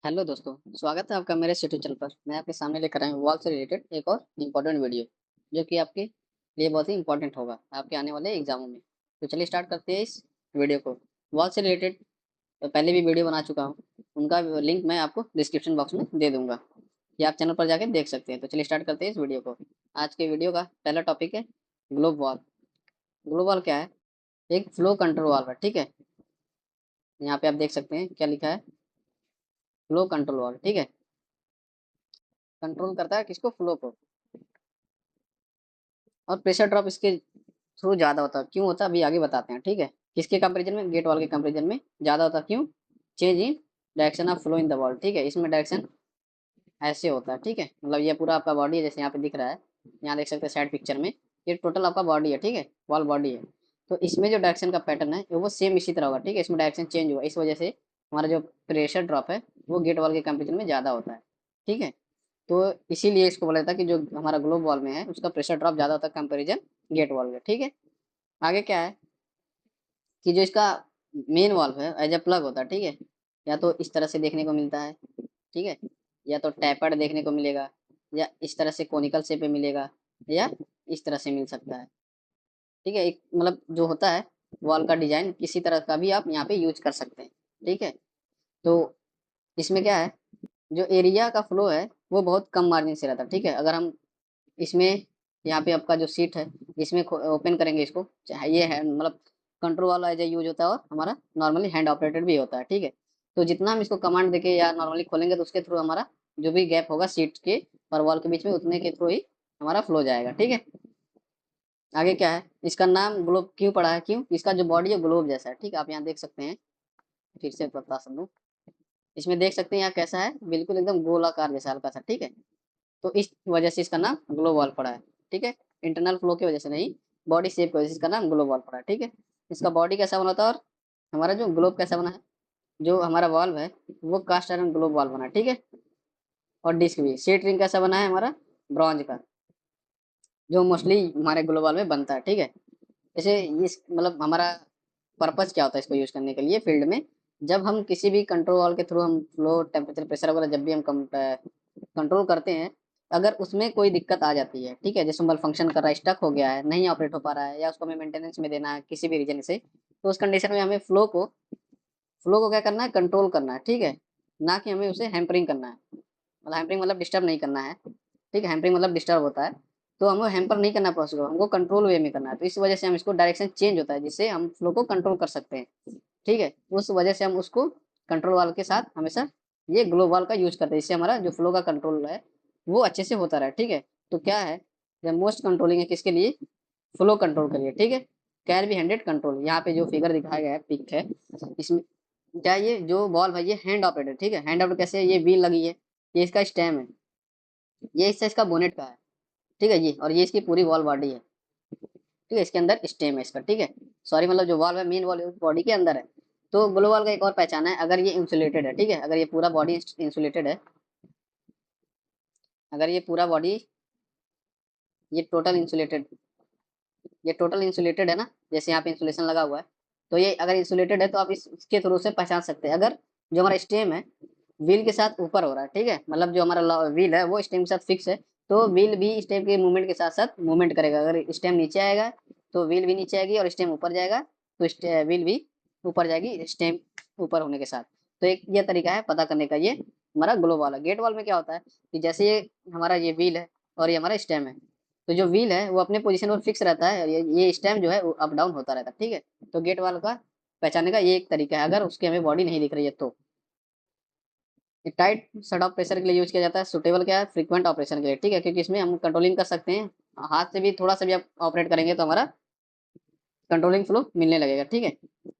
Hello दोस्तों, स्वागत है आपका मेरे यूट्यूब चैनल पर। मैं आपके सामने लेकर आया हूँ वॉल से रिलेटेड एक और इम्पोर्टेंट वीडियो, जो कि आपके लिए बहुत ही इम्पोर्टेंट होगा आपके आने वाले एग्जामों में। तो चलिए स्टार्ट करते हैं इस वीडियो को। वॉल से रिलेटेड पहले भी वीडियो बना चुका हूँ, उनका लिंक मैं आपको डिस्क्रिप्शन बॉक्स में दे दूंगा, कि आप चैनल पर जाकर देख सकते हैं। तो चलिए स्टार्ट करते हैं इस वीडियो को। आज के वीडियो का पहला टॉपिक है ग्लोब वॉल। ग्लोब वॉल क्या है? एक फ्लो कंट्रोल वॉल है, ठीक है। यहाँ पे आप देख सकते हैं क्या लिखा है, फ्लो कंट्रोल वॉल, ठीक है। कंट्रोल करता है किसको? फ्लो को। और प्रेशर ड्रॉप इसके थ्रू ज़्यादा होता है। क्यों होता है अभी आगे बताते हैं, ठीक है। किसके कंपेरिजन में? गेट वॉल के कंपेरिजन में ज़्यादा होता है। क्यों? Change in direction of flow in the wall, ठीक है। इसमें डायरेक्शन ऐसे होता है, ठीक है। मतलब ये पूरा आपका बॉडी है, जैसे यहाँ पे दिख रहा है, यहाँ देख सकते हैं साइड पिक्चर में। ये टोटल आपका बॉडी है, ठीक है, वॉल बॉडी है। तो इसमें जो डायरेक्शन का पैटर्न है वो सेम इसी तरह होगा, ठीक है। इसमें डायरेक्शन चेंज हुआ, इस वजह से हमारा जो प्रेशर ड्रॉप है वो गेट वॉल के कंपेरिजन में ज़्यादा होता है, ठीक है। तो इसीलिए इसको बोला जाता है कि जो हमारा ग्लोब वॉल में है उसका प्रेशर ड्रॉप ज़्यादा होता है कंपेरिजन गेट वॉल में, ठीक है। आगे क्या है कि जो इसका मेन वाल्व है एज ए प्लग होता है, ठीक है। या तो इस तरह से देखने को मिलता है, ठीक है, या तो टैपर्ड देखने को मिलेगा, या इस तरह से कोनिकल शेप में मिलेगा, या इस तरह से मिल सकता है, ठीक है। एक मतलब जो होता है वॉल का डिजाइन किसी तरह का भी आप यहाँ पे यूज कर सकते हैं, ठीक है। तो इसमें क्या है, जो एरिया का फ्लो है वो बहुत कम मार्जिन से रहता है, ठीक है। अगर हम इसमें यहाँ पे आपका जो सीट है इसमें ओपन करेंगे इसको, चाहे ये है मतलब कंट्रोल वाला एज यूज होता है, और हमारा नॉर्मली हैंड ऑपरेटेड भी होता है, ठीक है। तो जितना हम इसको कमांड देके या नॉर्मली खोलेंगे तो उसके थ्रू हमारा जो भी गैप होगा सीट के और वॉल के बीच में उतने के थ्रू ही हमारा फ्लो जाएगा, ठीक है। आगे क्या है, इसका नाम ग्लोब क्यों पड़ा है? क्यों? इसका जो बॉडी है ग्लोब जैसा है, ठीक है। आप यहाँ देख सकते हैं, फिर से बता सकूँ, इसमें देख सकते हैं यहाँ कैसा है, बिल्कुल एकदम गोलाकार जैसा हल्का सा, ठीक है। तो इस वजह से इसका नाम ग्लोब वॉल पड़ा है, ठीक है। इंटरनल फ्लो की वजह से नहीं, बॉडी शेप की वजह से इसका नाम ग्लोब वॉल पड़ा है, ठीक है। इसका बॉडी कैसा बना था, और हमारा जो ग्लोब कैसा बना है, जो हमारा वॉल्व है वो कास्ट आयरन ग्लोब वॉल्व बना है, ठीक है। और डिस्क भी सीट रिंग कैसा बना है हमारा, ब्रॉन्ज का, जो मोस्टली हमारे ग्लोब वॉल्व में बनता है, ठीक है। जैसे इस मतलब हमारा पर्पज क्या होता है इसको यूज करने के लिए फील्ड में, जब हम किसी भी कंट्रोल वॉल के थ्रू हम फ्लो टेम्परेचर प्रेशर वगैरह जब भी हम कंट्रोल करते हैं, अगर उसमें कोई दिक्कत आ जाती है, ठीक है, जैसे मल फंक्शन कर रहा है, स्टक हो गया है, नहीं ऑपरेट हो पा रहा है, या उसको हमें मेंटेनेंस में देना है किसी भी रीजन से, तो उस कंडीशन में हमें फ्लो को क्या करना है, कंट्रोल करना है, ठीक है। ना कि हमें उसे हैम्परिंग करना है। मतलब हैम्परिंग मतलब डिस्टर्ब नहीं करना है, ठीक है। हैम्परिंग मतलब डिस्टर्ब होता है, तो हमको हैम्पर नहीं करना प्रोसेस को, हमको कंट्रोल वे में करना है। तो इस वजह से हम इसको डायरेक्शन चेंज होता है जिससे हम फ्लो को कंट्रोल कर सकते हैं, ठीक है। उस वजह से हम उसको कंट्रोल वाल के साथ हमेशा ये ग्लो वाल का यूज करते हैं, इससे हमारा जो फ्लो का कंट्रोल है वो अच्छे से होता रहे, ठीक है। तो क्या है, जब मोस्ट कंट्रोलिंग है किसके लिए? फ्लो कंट्रोल के लिए, ठीक है। कैन बी हैंडेड कंट्रोल, यहाँ पे जो फिगर दिखाया गया है पिक है, इसमें क्या, ये जो बॉल है ये हैंड ऑपरेटेड, ठीक है। हैंड ऑपरेट कैसे है, ये व्हील लगी है, ये इसका स्टेम है, ये हिस्सा इसका बोनेट का है, ठीक है। ये और ये इसकी पूरी वॉल बॉडी है, ठीक है। इसके अंदर स्टेम है इसका, ठीक है। सॉरी, मतलब जो वॉल है मेन वॉल बॉडी के अंदर है। तो ग्लो वॉल का एक और पहचान है, अगर ये इंसुलेटेड है, ठीक है, अगर ये पूरा बॉडी इंसुलेटेड है, अगर ये पूरा बॉडी ये टोटल इंसुलेटेड, ये टोटल इंसुलेटेड है ना, जैसे यहाँ पे इंसुलेशन लगा हुआ है, तो ये अगर इंसुलेटेड है तो आप इसके थ्रू से पहचान सकते हैं। अगर जो हमारा स्टेम है व्हील के साथ ऊपर हो रहा है, ठीक है, मतलब जो हमारा व्हील है वो स्टेम के साथ फिक्स है, तो व्हील भी स्टेम के मूवमेंट के साथ साथ मूवमेंट करेगा। अगर स्टेम नीचे आएगा तो व्हील भी नीचे आएगी, और स्टेम ऊपर जाएगा तो व्हील भी ऊपर जाएगी स्टेम ऊपर होने के साथ। तो एक ये तरीका है पता करने का, ये हमारा ग्लो वाल है। गेट वाल में क्या होता है कि जैसे ये हमारा ये व्हील है और ये हमारा स्टेम है, तो जो व्हील है वो अपने पोजीशन पर फिक्स रहता है, और ये स्टेम जो है वो अप डाउन होता रहता है, ठीक है। तो गेट वाल का पहचानने का ये एक तरीका है, अगर उसकी हमें बॉडी नहीं दिख रही है तो। टाइट शट ऑफ प्रेशर के लिए यूज किया जाता है, सुटेबल क्या है, फ्रीक्वेंट ऑपरेशन के लिए, ठीक है, क्योंकि इसमें हम कंट्रोलिंग कर सकते हैं, हाथ से भी थोड़ा सा भी आप ऑपरेट करेंगे तो हमारा कंट्रोलिंग फ्लो मिलने लगेगा, ठीक है।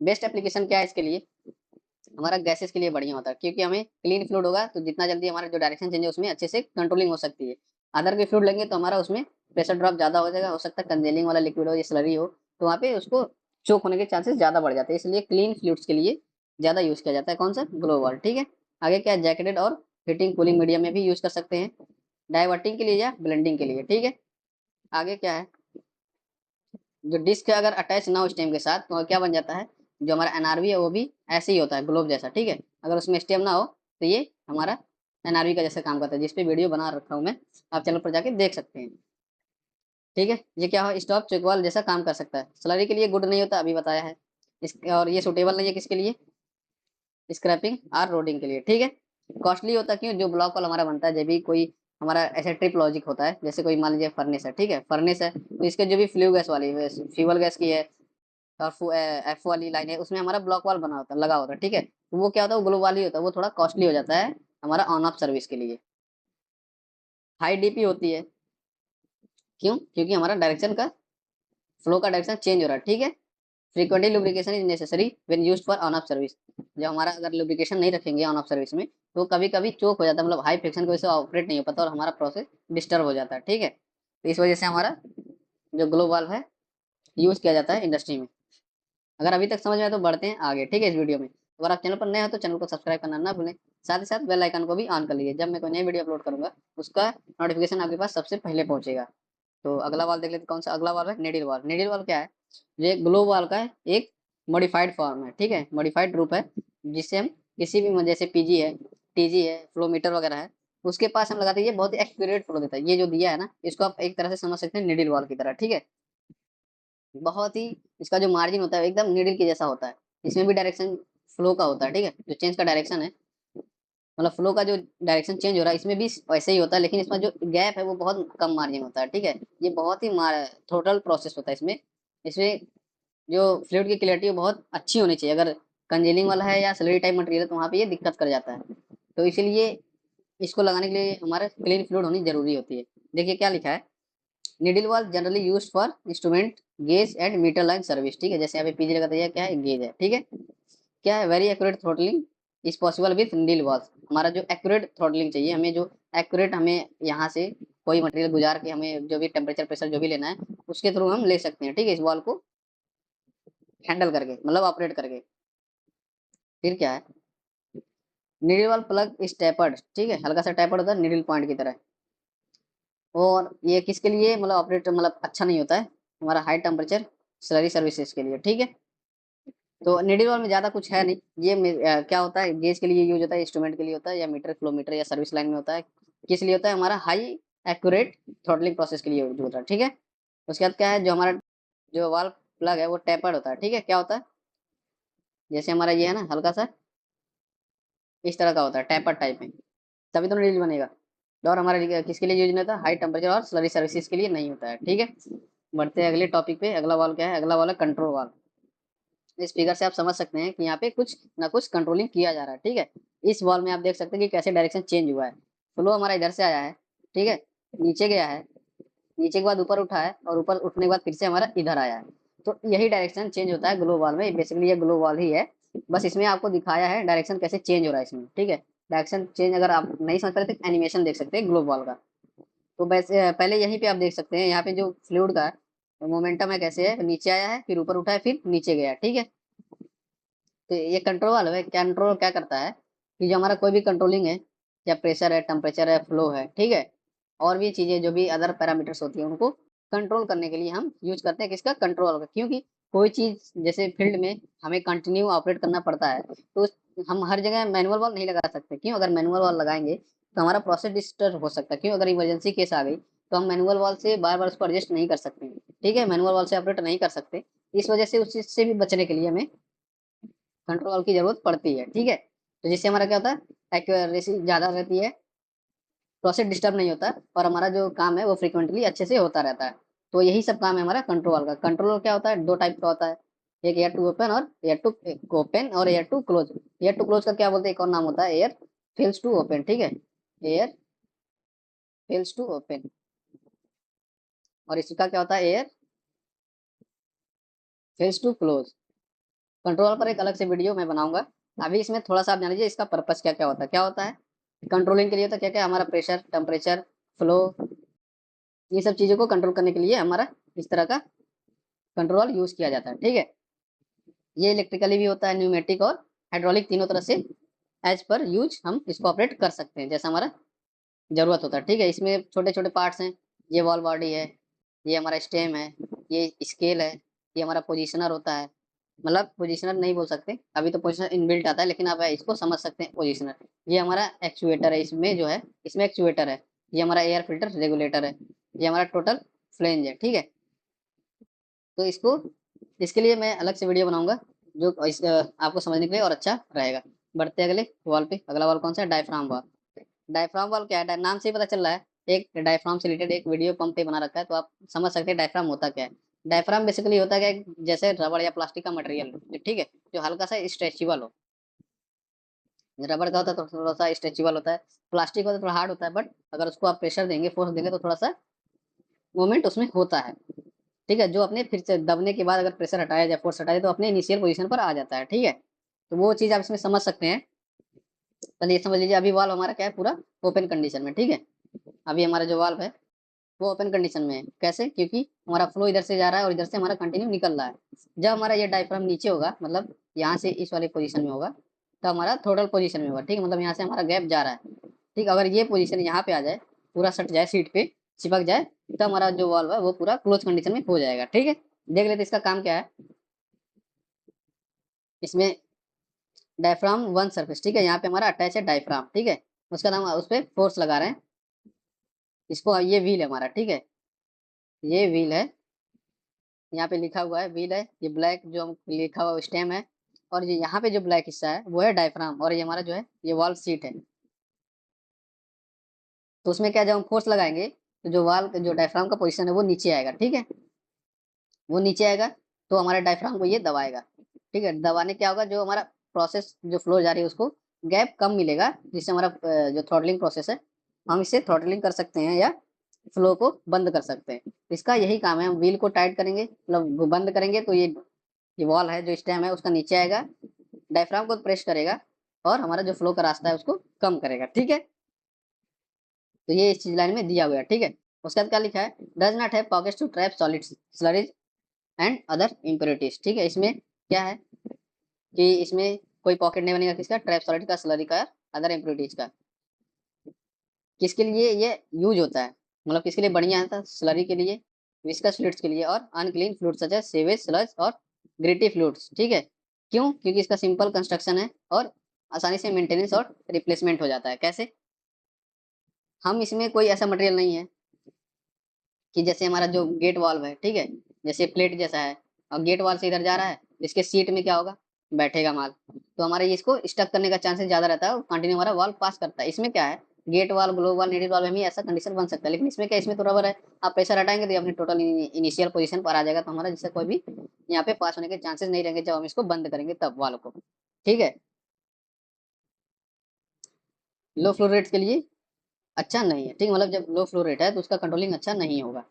बेस्ट एप्लीकेशन क्या है इसके लिए, हमारा गैसेस के लिए बढ़िया होता है, क्योंकि हमें क्लीन फ्लूइड होगा तो जितना जल्दी हमारा जो डायरेक्शन चेंज है उसमें अच्छे से कंट्रोलिंग हो सकती है। अदर के फ्लूइड लेंगे तो हमारा उसमें प्रेशर ड्रॉप ज्यादा हो जाएगा, हो सकता है कंजेलिंग वाला लिक्विड हो या स्लरी हो, तो वहाँ पे उसको चोक होने के चांसेस ज्यादा बढ़ जाते हैं, इसलिए क्लीन फ्लूइड्स के लिए ज्यादा यूज किया जाता है कौन सा, ग्लोबल, ठीक है। आगे क्या है, जैकेटेड और हीटिंग कूलिंग मीडियम में भी यूज कर सकते हैं, डाइवर्टिंग के लिए या ब्लेंडिंग के लिए, ठीक है। आगे क्या है, जो डिस्क अगर अटैच ना हो स्टेम के साथ तो क्या बन जाता है, जो हमारा एनआरवी है वो भी ऐसे ही होता है ग्लोब जैसा, ठीक है। अगर उसमें स्टेम ना हो तो ये हमारा एनआरवी का जैसा काम करता है, जिस पे वीडियो बना रखा हूँ मैं, आप चैनल पर जाके देख सकते हैं। ठीक है, ये क्या हो, स्टॉप चेकवाल जैसा काम कर सकता है। स्लरी के लिए गुड नहीं होता, अभी बताया है। और ये सुटेबल नहीं है किसके लिए, स्क्रैपिंग और रोडिंग के लिए। ठीक है, कॉस्टली होता क्यों, जो ब्लॉक वाल हमारा बनता है जब भी कोई हमारा ऐसे ट्रिप लॉजिक होता है, जैसे कोई मान लीजिए फर्नेस है, ठीक है, फर्नेस है तो इसके जो भी फ्लू गैस वाली फ्यूल गैस की है और एफ वाली लाइन है, उसमें हमारा ब्लॉक वाल बना होता है, लगा होता है। ठीक है, तो वो क्या होता है, वो ग्लो वाल ही होता है, वो थोड़ा कॉस्टली हो जाता है हमारा ऑन ऑफ सर्विस के लिए। हाई डीपी होती है, क्यों, क्योंकि हमारा डायरेक्शन का फ्लो का डायरेक्शन चेंज हो रहा है। ठीक है, frequently lubrication is necessary when used for on off service. जब हमारा अगर लुब्रिकेशन नहीं रखेंगे ऑन ऑफ सर्विस में, तो कभी कभी चोक हो जाता है, मतलब हाई फ्रिक्शन की वजह से ऑपरेट नहीं हो पाता और हमारा प्रोसेस डिस्टर्ब हो जाता है। ठीक है, तो इस वजह से हमारा जो ग्लो वाल्व है यूज किया जाता है इंडस्ट्री में। अगर अभी तक समझ में आए तो बढ़ते हैं आगे। ठीक है, इस वीडियो में अगर आप चैनल पर नए हो तो चैनल को सब्सक्राइब करना ना भूलें, साथ ही साथ बेल आइकन को भी ऑन कर लीजिए, जब मैं कोई नई वीडियो अपलोड करूंगा उसका नोटिफिकेशन आपके पास सबसे पहले पहुंचेगा। तो अगला वाल देख लेते, कौन सा अगला वाल है, निडिल वाल। निडिल वाल क्या है, ये ग्लो वाल का एक मॉडिफाइड फॉर्म है। ठीक है, मॉडिफाइड रूप है, जिससे हम किसी भी जैसे पीजी है, टीजी है, फ्लोमीटर वगैरह है, उसके पास हम लगाते हैं, ये बहुत ही एक्यूरेट फ्लो देता है। ये जो दिया है ना, इसको आप एक तरह से समझ सकते हैं निडिल वाल की तरह। ठीक है, बहुत ही इसका जो मार्जिन होता है एकदम नीडल के जैसा होता है। इसमें भी डायरेक्शन फ्लो का होता है। ठीक है, जो चेंज का डायरेक्शन है, मतलब फ्लो का जो डायरेक्शन चेंज हो रहा है, इसमें भी वैसे ही होता है, लेकिन इसमें जो गैप है वो बहुत कम मार्जिन होता है। ठीक है, ये बहुत ही थ्रोटल प्रोसेस होता है इसमें। इसमें जो फ्लूइड की क्लियरिटी बहुत अच्छी होनी चाहिए। अगर कंजेलिंग वाला है या स्लरी टाइप मटेरियल है तो वहाँ पे ये दिक्कत कर जाता है। तो इसीलिए इसको लगाने के लिए हमारे क्लीन फ्लूइड होनी जरूरी होती है। देखिए क्या लिखा है, needle valve generally use for instrument gauge and meter line service. ठीक है, जैसे यहाँ पे पीजी लगाता है, क्या है, गेज है। ठीक है, क्या है, very accurate throttling is possible with needle valves. हमारा जो एक्यूरेट थ्रोटलिंग चाहिए हमें, जो एक्यूरेट हमें यहाँ से कोई मटेरियल गुजार के हमें जो भी टेम्परेचर प्रेशर जो भी लेना है उसके थ्रू हम ले सकते हैं। ठीक है, इस वाल को हैंडल करके, मतलब ऑपरेट करके। फिर क्या है, नीडल वाल प्लग इज टेपर्ड। ठीक है, हल्का सा टेपर्ड होता है नीडल पॉइंट की तरह। और ये किसके लिए, मतलब ऑपरेट मतलब अच्छा नहीं होता है, हमारा हाई टेम्परेचर स्लरी सर्विसेज के लिए। ठीक है, तो नीडल वाल में ज्यादा कुछ है नहीं। ये क्या होता है, गेज के लिए यूज होता है, इंस्ट्रूमेंट के लिए होता है, या मीटर फ्लोमीटर या सर्विस लाइन में होता है। किस लिए होता है, हमारा हाई एक्यूरेट थ्रॉटलिंग प्रोसेस के लिए यूज होता है। ठीक है, उसके बाद क्या है, जो हमारा जो वाल प्लग है वो टेपर्ड होता है। ठीक है, क्या होता है, जैसे हमारा ये है ना, हल्का सा इस तरह का होता है, टेपर्ड टाइप में, तभी तो नीडल बनेगा। और हमारा किसके लिए यूज नहीं होता, हाई टेम्परेचर और स्लरी सर्विसेज के लिए नहीं होता है। ठीक है, बढ़ते हैं अगले टॉपिक पे। अगला वाल क्या है, अगला वाल है कंट्रोल वाल। इस फिगर से आप समझ सकते हैं कि यहाँ पे कुछ ना कुछ कंट्रोलिंग किया जा रहा है। ठीक है, इस वॉल में आप देख सकते हैं कि कैसे डायरेक्शन चेंज हुआ है। फ्लो हमारा इधर से आया है, ठीक है, नीचे गया है, नीचे के बाद ऊपर उठा है, और ऊपर उठने के बाद फिर से हमारा इधर आया है। तो यही डायरेक्शन चेंज होता है ग्लो वॉल में। बेसिकली ये ग्लो वॉल ही है, बस इसमें आपको दिखाया है डायरेक्शन कैसे चेंज हो रहा है इसमें। ठीक है, डायरेक्शन चेंज अगर आप नहीं समझ पा रहे तो एनिमेशन देख सकते हैं ग्लो वॉल का। तो वैसे पहले यहीं पे आप देख सकते हैं, यहाँ पे जो फ्लूइड का मोमेंटम है कैसे है, नीचे आया है, फिर ऊपर उठा है, फिर नीचे गया। ठीक है, तो ये कंट्रोल वाल्व है, कंट्रोल क्या करता है कि जो हमारा कोई भी कंट्रोलिंग है, या प्रेशर है, टेम्परेचर है, फ्लो है, ठीक है, और भी चीजें जो भी अदर पैरामीटर्स होती है उनको कंट्रोल करने के लिए हम यूज करते हैं किसका, कंट्रोल का। क्योंकि कोई चीज जैसे फील्ड में हमें कंटिन्यू ऑपरेट करना पड़ता है, तो हम हर जगह मैनुअल वाल नहीं लगा सकते। क्यों, अगर मैनुअल वाल लगाएंगे तो हमारा प्रोसेस डिस्टर्ब हो सकता है। क्यों, अगर इमरजेंसी केस आ गई तो हम मैनुअल वाल से बार बार उसको एडजस्ट नहीं कर सकते। ठीक है, मैनुअल वाल से ऑपरेट नहीं कर सकते, इस वजह से उस चीज से भी बचने के लिए हमें कंट्रोल की जरूरत पड़ती है। ठीक है, तो जिससे हमारा क्या होता है, एक्यूरेसी ज्यादा रहती है, प्रोसेस डिस्टर्ब नहीं होता, और हमारा जो काम है वो फ्रिक्वेंटली अच्छे से होता रहता है। तो यही सब काम है हमारा कंट्रोल का। कंट्रोल क्या होता है, दो टाइप का होता है, एक एयर टू ओपन और एयर टू ओपन और air to close. Air to close का क्या बोलते हैं, एक और नाम होता है एयर फिल्स टू ओपन। ठीक है, एयर फिल्स टू ओपन, और इसका क्या होता है, एयर फिल्स टू क्लोज। कंट्रोल पर एक अलग से वीडियो मैं बनाऊंगा। अभी इसमें थोड़ा सा आप जान लीजिए इसका पर्पस क्या क्या होता है। क्या होता है, कंट्रोलिंग के लिए होता है क्या क्या, हमारा प्रेशर, टेम्परेचर, फ्लो, ये सब चीजों को कंट्रोल करने के लिए हमारा इस तरह का कंट्रोल यूज किया जाता है। ठीक है, ये इलेक्ट्रिकली भी होता है, न्यूमेटिक और हाइड्रोलिक, तीनों तरह से एज पर यूज हम इसको ऑपरेट कर सकते हैं जैसा हमारा जरूरत होता है। ठीक है, इसमें छोटे छोटे पार्ट्स हैं, ये वॉल बॉडी है, ये हमारा स्टेम है, ये स्केल है, ये हमारा पोजिशनर होता है, मतलब पोजिशनर नहीं बोल सकते, अभी तो पोजिशनर इनबिल्ट आता है, लेकिन आप इसको समझ सकते हैं पोजिशनर। ये हमारा एक्चुएटर है, इसमें जो है इसमें एक्चुएटर है, ये हमारा एयर फिल्टर रेगुलेटर है, ये हमारा टोटल फ्लेंज है, ठीक है। तो इसको इसके लिए मैं अलग से वीडियो बनाऊंगा जो आपको समझने के लिए और अच्छा रहेगा। बढ़ते अगले वॉल पे। अगला वॉल कौन सा है? Diaphragm wall. डायफ्राम वॉल क्या है? नाम से ही पता चल रहा है, एक डायफ्राम से रिलेटेड एक वीडियो पंप पे बना रखा है, तो आप समझ सकते हैं डायफ्राम होता क्या है। डायफ्राम बेसिकली होता है क्या, जैसे रबड़ या प्लास्टिक का मटेरियल, ठीक है, जो हल्का सा स्ट्रेचेबल हो। रबड़ का होता है तो थोड़ा सा स्ट्रेचेबल होता है, प्लास्टिक होता है थोड़ा हार्ड होता है, बट अगर उसको आप प्रेशर देंगे, फोर्स देंगे, तो थोड़ा सा मूवमेंट उसमें होता है, ठीक है, जो अपने फिर से दबने के बाद अगर प्रेशर हटाया जाए, फोर्स हटाया जाए, तो अपने इनिशियल पोजीशन पर आ जाता है, ठीक है। तो वो चीज़ आप इसमें समझ सकते हैं। पहले ये समझ लीजिए, अभी वाल्व हमारा क्या है, पूरा ओपन कंडीशन में, ठीक है। अभी हमारा जो वाल्व है वो ओपन कंडीशन में है। कैसे? क्योंकि हमारा फ्लो इधर से जा रहा है और इधर से हमारा कंटिन्यू निकल रहा है। जब हमारा ये डायफ्राम नीचे होगा, मतलब यहाँ से इस वाले पोजीशन में होगा, तो हमारा थ्रोटल पोजीशन में होगा, ठीक है, मतलब यहाँ से हमारा गैप जा रहा है, ठीक। अगर ये पोजीशन यहाँ पे आ जाए, पूरा सट जाए, सीट पे चिपक जाए, तो हमारा जो वाल्व है वो पूरा क्लोज कंडीशन में हो जाएगा, ठीक है। देख लेते इसका काम क्या है। इसमें डायफ्राम वन सरफेस, ठीक है, यहाँ पे हमारा अटैच है डायफ्राम, ठीक है। उसका नाम, उस पर फोर्स लगा रहे हैं इसको। ये व्हील है हमारा, ठीक है, ये व्हील है, यहाँ पे लिखा हुआ है व्हील है। ये ब्लैक जो लिखा हुआ स्टेम है, और ये यहाँ पे जो ब्लैक हिस्सा है वो है डायफ्राम, और ये हमारा जो है ये वाल्व सीट है। तो उसमें क्या, जब हम फोर्स लगाएंगे, तो जो वाल्व जो डायफ्राम का पोजीशन है वो नीचे आएगा, ठीक है, वो नीचे आएगा, तो हमारे डायफ्राम को ये दबाएगा, ठीक है। दबाने क्या होगा, जो हमारा प्रोसेस जो फ्लो जा रही है उसको गैप कम मिलेगा, जिससे हमारा जो थ्रॉटलिंग प्रोसेस है, हम इसे थ्रॉटलिंग कर सकते हैं या फ्लो को बंद कर सकते हैं। इसका यही काम है, हम व्हील को टाइट करेंगे, मतलब बंद करेंगे, तो ये वॉल है जो स्टेम है उसका नीचे आएगा, डायफ्राम को प्रेस करेगा, और हमारा जो फ्लो का रास्ता है उसको कम करेगा, ठीक है। तो ये इस चीज लाइन में दिया हुआ है, ठीक है। उसके बाद क्या लिखा है? Does not have pockets to trap solids, slurries and other impurities, ठीक है। इसमें क्या है कि इसमें कोई पॉकेट नहीं बनेगा, किसका? ट्रैप सॉलिड का, स्लरी का, अदर इम्प्योरिटीज का। किसके लिए ये यूज होता है, मतलब किसके लिए बढ़िया है? था स्लरी के लिए, विस्कस फ्लूइड्स के लिए, और unclean fluids such as sewage, sludge और ग्रिटी फ्लूइड्स, ठीक है। क्यों? क्योंकि इसका सिंपल कंस्ट्रक्शन है और आसानी से मेंटेनेंस और रिप्लेसमेंट हो जाता है। कैसे? हम इसमें कोई ऐसा मटेरियल नहीं है कि जैसे हमारा जो गेट वाल्व है, ठीक है, जैसे प्लेट जैसा है, और गेट वाल से इधर जा रहा है, इसके सीट में क्या होगा? बैठेगा माल, तो हमारे ये इसको स्टक करने का चांसेस ज्यादा रहता है, और कंटिन्यू हमारा वाल्व पास करता है। इसमें क्या है, गेट वाल, ग्लोब वाल, नेटिव वाल में ऐसा कंडीशन बन सकता है, लेकिन इसमें क्या, इसमें तो रबर है, आप प्रेशर हटाएंगे तो ये अपने टोटल इनिशियल पोजीशन पर आ जाएगा, तो हमारा जिससे कोई भी यहाँ पे पास होने के चांसेस नहीं रहेंगे जब हम इसको बंद करेंगे तब वाल को, ठीक है। लो फ्लो रेट के लिए अच्छा नहीं है, ठीक, मतलब जब लो फ्लो रेट है तो उसका कंट्रोलिंग अच्छा नहीं होगा।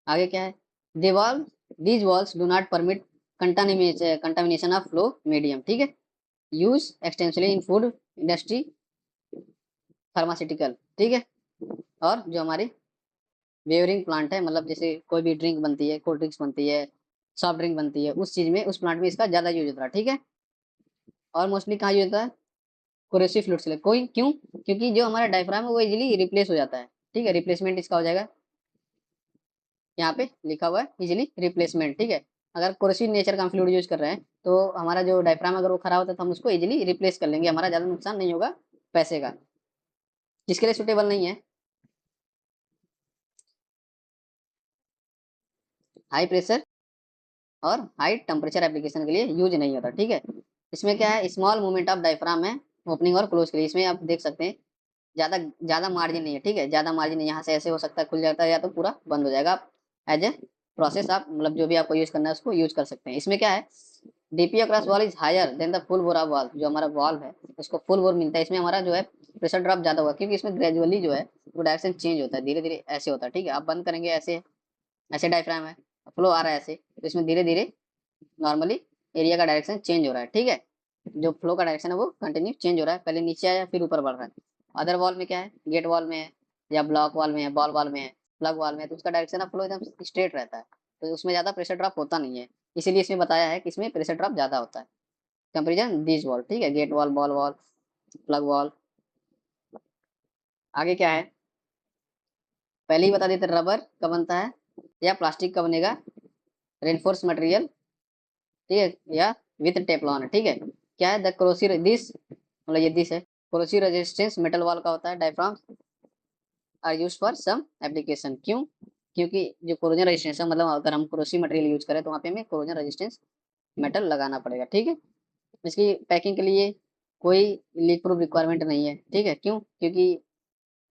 आगे क्या है? दीवाल these walls do not permit contamination of flow medium, ठीक है, use extensively in food industry, pharmaceutical, ठीक है, और जो हमारी वेवरिंग प्लांट है, मतलब जैसे कोई भी ड्रिंक बनती है, कोल्ड ड्रिंक्स बनती है, सॉफ्ट ड्रिंक बनती है, उस चीज में, उस प्लांट में इसका ज्यादा यूज होता है, ठीक है। और मोस्टली कहाँ यूज होता है? कोरेसिव फ्लूइड्स के लिए। कोई क्यों? क्योंकि जो हमारा डायफ्राम है वो इजीली रिप्लेस हो जाता है, ठीक है, रिप्लेसमेंट इसका हो जाएगा, यहाँ पे लिखा हुआ है इजीली रिप्लेसमेंट, ठीक है। अगर कोरोसिव नेचर का हम फ्लूइड यूज कर रहे हैं, तो हमारा जो डायफ्राम अगर वो खराब होता है तो हम उसको इजीली रिप्लेस कर लेंगे, हमारा ज्यादा नुकसान नहीं होगा पैसे का। किसके लिए सुटेबल नहीं है? हाई प्रेशर और हाई टेम्परेचर एप्लीकेशन के लिए यूज नहीं होता, ठीक है। इसमें क्या है, स्मॉल मूवमेंट ऑफ डायफ्राम है ओपनिंग और क्लोज के लिए। इसमें आप देख सकते हैं ज्यादा ज्यादा मार्जिन नहीं है, ठीक है, ज्यादा मार्जिन नहीं, यहाँ से ऐसे हो सकता है खुल जाता है, या तो पूरा बंद हो जाएगा। आप एज ए प्रोसेस आप, मतलब जो भी आपको यूज करना है उसको यूज कर सकते हैं। इसमें क्या है, DP across valve is higher than the full bore of valve, जो हमारा वॉल्व है उसको फुल बोर मिलता है, इसमें हमारा जो है प्रेशर ड्रॉप ज्यादा होगा, क्योंकि इसमें ग्रेजुअली जो है वो डायरेक्शन चेंज होता है, धीरे धीरे ऐसे होता है, ठीक है। आप बंद करेंगे ऐसे, ऐसे डायफ्राम है, फ्लो आ रहा है ऐसे, तो इसमें धीरे धीरे नॉर्मली एरिया का डायरेक्शन चेंज हो रहा है, ठीक है, जो फ्लो का डायरेक्शन है वो कंटिन्यू चेंज हो रहा है, पहले नीचे आया फिर ऊपर बढ़ रहा है। अदर वॉल में क्या है, गेट वॉल में है, या ब्लॉक वॉल में है, बॉल वॉल में है, प्लग वॉल में है, तो उसका डायरेक्शन ऑफ फ्लो एकदम स्ट्रेट रहता है, तो उसमें ज्यादा प्रेशर ड्रॉप होता नहीं है। इसीलिए इसमें बताया है कि इसमें प्रेशर ड्रॉप ज्यादा होता है कंपेरिजन दिस वॉल, ठीक है, gate valve, ball valve, plug valve. आगे क्या है, पहले ही बता देते, रबर का बनता है या प्लास्टिक का बनेगा, रेनफोर्स मटेरियल, ठीक है, या विथ टेफ्लॉन है, ठीक है। क्या है द क्रोसी दिस, मतलब ये दिस है। क्रोसी रेजिस्टेंस मेटल वॉल का होता है। Diaphragm are use for some application, क्यों? क्योंकि जो कोरोजन रेजिस्टेंस है, मतलब अगर हम क्रोसी मटेरियल यूज करें तो वहाँ पे हमें कोरोजन रेजिस्टेंस मेटल लगाना पड़ेगा, ठीक है। इसकी पैकिंग के लिए कोई लीक प्रूफ रिक्वायरमेंट नहीं है, ठीक है। क्यों? क्योंकि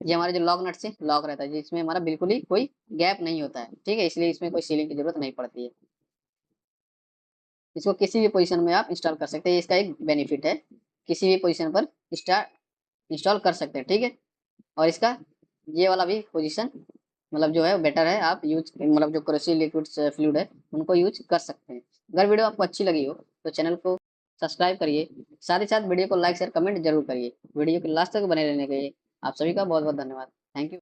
ये हमारे जो लॉक नट से लॉक रहता है, जिसमें हमारा बिल्कुल ही कोई गैप नहीं होता है, ठीक है। इसलिए इसमें कोई सीलिंग की जरूरत नहीं पड़ती है। इसको किसी भी पोजीशन में आप इंस्टॉल कर सकते हैं, इसका एक बेनिफिट है। किसी भी पोजीशन पर इंस्टॉल कर सकते हैं, ठीक है। और इसका ये वाला भी पोजीशन मतलब जो है बेटर है, आप यूज मतलब जो क्रोसी लिक्विड फ्लूइड है उनको यूज कर सकते हैं। अगर वीडियो आपको अच्छी लगी हो तो चैनल को सब्सक्राइब करिए, साथ ही साथ वीडियो को लाइक शेयर कमेंट जरूर करिए। वीडियो के लास्ट तक बने रहने के लिए आप सभी का बहुत बहुत धन्यवाद। Thank you.